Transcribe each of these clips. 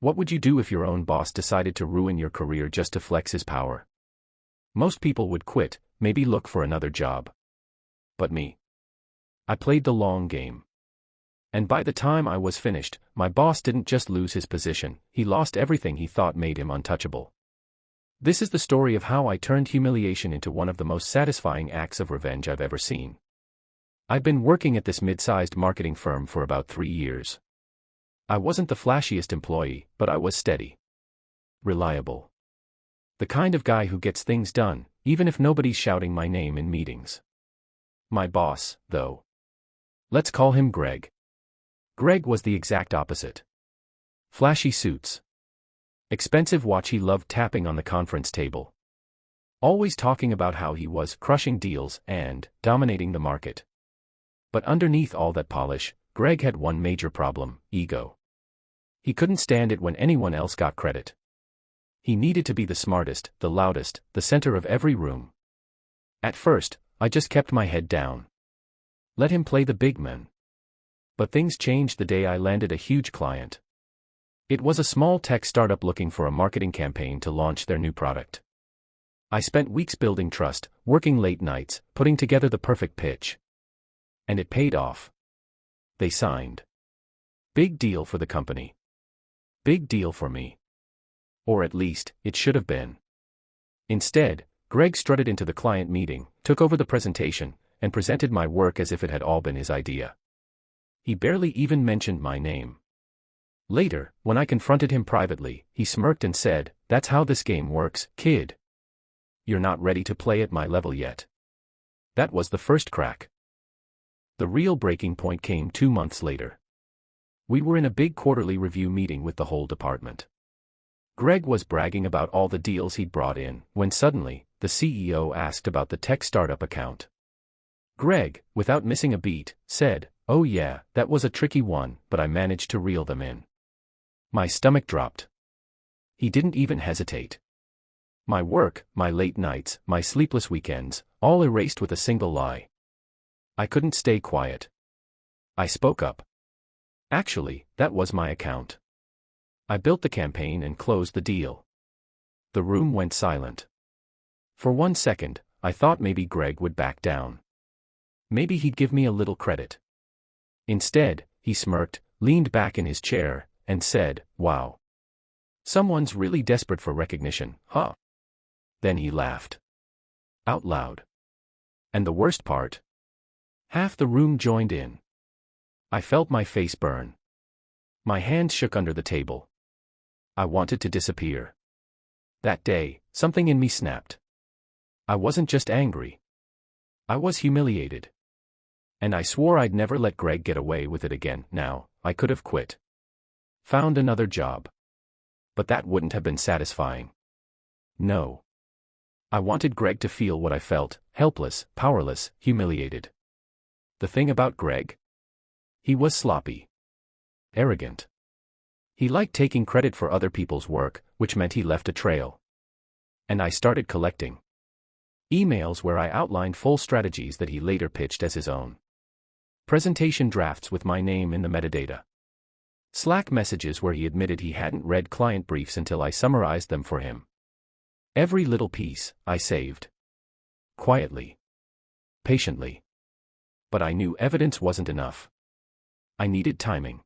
What would you do if your own boss decided to ruin your career just to flex his power? Most people would quit, maybe look for another job. But me? I played the long game. And by the time I was finished, my boss didn't just lose his position, he lost everything he thought made him untouchable. This is the story of how I turned humiliation into one of the most satisfying acts of revenge I've ever seen. I'd been working at this mid-sized marketing firm for about 3 years. I wasn't the flashiest employee, but I was steady. Reliable. The kind of guy who gets things done, even if nobody's shouting my name in meetings. My boss, though. Let's call him Greg. Greg was the exact opposite. Flashy suits. Expensive watch he loved tapping on the conference table. Always talking about how he was crushing deals and dominating the market. But underneath all that polish, Greg had one major problem: ego. He couldn't stand it when anyone else got credit. He needed to be the smartest, the loudest, the center of every room. At first, I just kept my head down. Let him play the big man. But things changed the day I landed a huge client. It was a small tech startup looking for a marketing campaign to launch their new product. I spent weeks building trust, working late nights, putting together the perfect pitch. And it paid off. They signed. Big deal for the company. Big deal for me. Or at least, it should have been. Instead, Greg strutted into the client meeting, took over the presentation, and presented my work as if it had all been his idea. He barely even mentioned my name. Later, when I confronted him privately, he smirked and said, "That's how this game works, kid. You're not ready to play at my level yet." That was the first crack. The real breaking point came 2 months later. We were in a big quarterly review meeting with the whole department. Greg was bragging about all the deals he'd brought in, when suddenly, the CEO asked about the tech startup account. Greg, without missing a beat, said, "Oh yeah, that was a tricky one, but I managed to reel them in." My stomach dropped. He didn't even hesitate. My work, my late nights, my sleepless weekends, all erased with a single lie. I couldn't stay quiet. I spoke up. Actually, that was my account. I built the campaign and closed the deal. The room went silent. For 1 second, I thought maybe Greg would back down. Maybe he'd give me a little credit. Instead, he smirked, leaned back in his chair, and said, "Wow. Someone's really desperate for recognition, huh?" Then he laughed. Out loud. And the worst part? Half the room joined in. I felt my face burn. My hands shook under the table. I wanted to disappear. That day, something in me snapped. I wasn't just angry. I was humiliated. And I swore I'd never let Greg get away with it again. Now, I could have quit. Found another job. But that wouldn't have been satisfying. No. I wanted Greg to feel what I felt: helpless, powerless, humiliated. The thing about Greg? He was sloppy. Arrogant. He liked taking credit for other people's work, which meant he left a trail. And I started collecting emails where I outlined full strategies that he later pitched as his own. Presentation drafts with my name in the metadata. Slack messages where he admitted he hadn't read client briefs until I summarized them for him. Every little piece, I saved. Quietly. Patiently. But I knew evidence wasn't enough. I needed timing.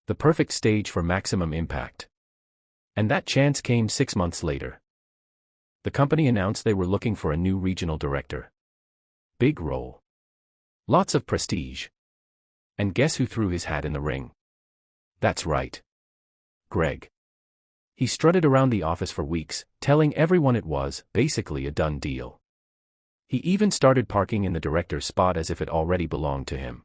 The perfect stage for maximum impact. And that chance came 6 months later. The company announced they were looking for a new regional director. Big role. Lots of prestige. And guess who threw his hat in the ring? That's right. Greg. He strutted around the office for weeks, telling everyone it was, basically, a done deal. He even started parking in the director's spot as if it already belonged to him.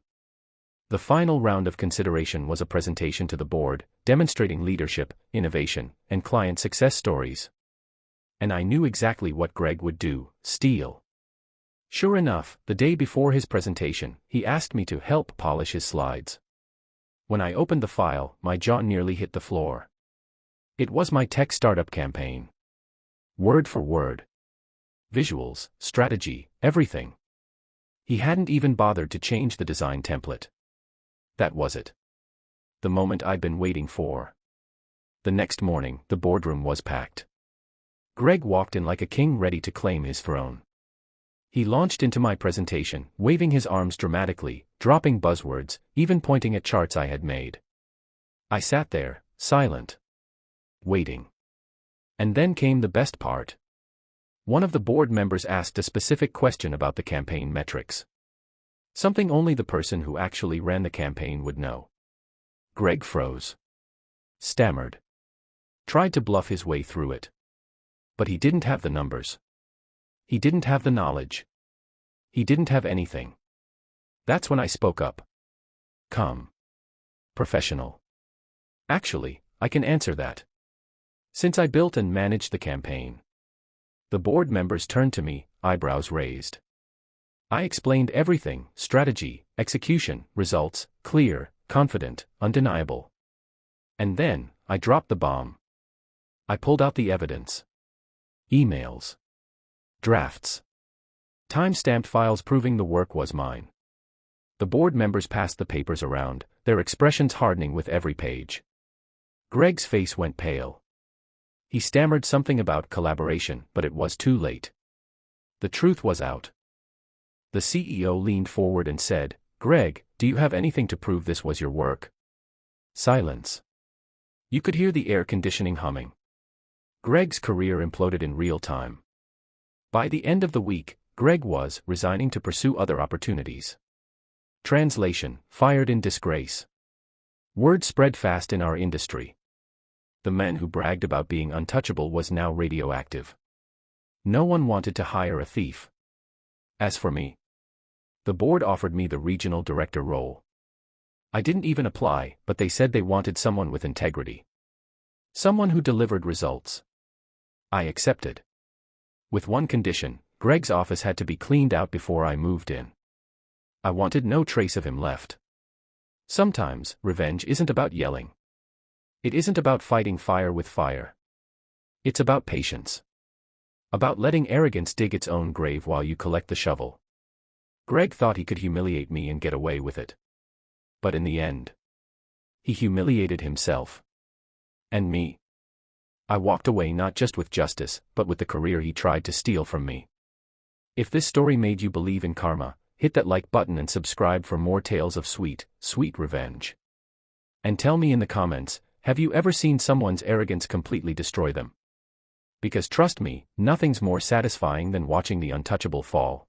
The final round of consideration was a presentation to the board, demonstrating leadership, innovation, and client success stories. And I knew exactly what Greg would do: steal. Sure enough, the day before his presentation, he asked me to help polish his slides. When I opened the file, my jaw nearly hit the floor. It was my tech startup campaign. Word for word. Visuals, strategy, everything. He hadn't even bothered to change the design template. That was it. The moment I'd been waiting for. The next morning, the boardroom was packed. Greg walked in like a king ready to claim his throne. He launched into my presentation, waving his arms dramatically, dropping buzzwords, even pointing at charts I had made. I sat there, silent. Waiting. And then came the best part. One of the board members asked a specific question about the campaign metrics. Something only the person who actually ran the campaign would know. Greg froze. Stammered. Tried to bluff his way through it. But he didn't have the numbers. He didn't have the knowledge. He didn't have anything. That's when I spoke up. Calm. Professional. Actually, I can answer that. Since I built and managed the campaign. The board members turned to me, eyebrows raised. I explained everything: strategy, execution, results, clear, confident, undeniable. And then, I dropped the bomb. I pulled out the evidence. Emails. Drafts. Time-stamped files proving the work was mine. The board members passed the papers around, their expressions hardening with every page. Greg's face went pale. He stammered something about collaboration, but it was too late. The truth was out. The CEO leaned forward and said, "Greg, do you have anything to prove this was your work?" Silence. You could hear the air conditioning humming. Greg's career imploded in real time. By the end of the week, Greg was resigning to pursue other opportunities. Translation: fired in disgrace. Word spread fast in our industry. The man who bragged about being untouchable was now radioactive. No one wanted to hire a thief. As for me, the board offered me the regional director role. I didn't even apply, but they said they wanted someone with integrity. Someone who delivered results. I accepted. With one condition: Greg's office had to be cleaned out before I moved in. I wanted no trace of him left. Sometimes, revenge isn't about yelling. It isn't about fighting fire with fire. It's about patience. About letting arrogance dig its own grave while you collect the shovel. Greg thought he could humiliate me and get away with it. But in the end, he humiliated himself. And me. I walked away not just with justice, but with the career he tried to steal from me. If this story made you believe in karma, hit that like button and subscribe for more tales of sweet, sweet revenge. And tell me in the comments, have you ever seen someone's arrogance completely destroy them? Because trust me, nothing's more satisfying than watching the untouchable fall.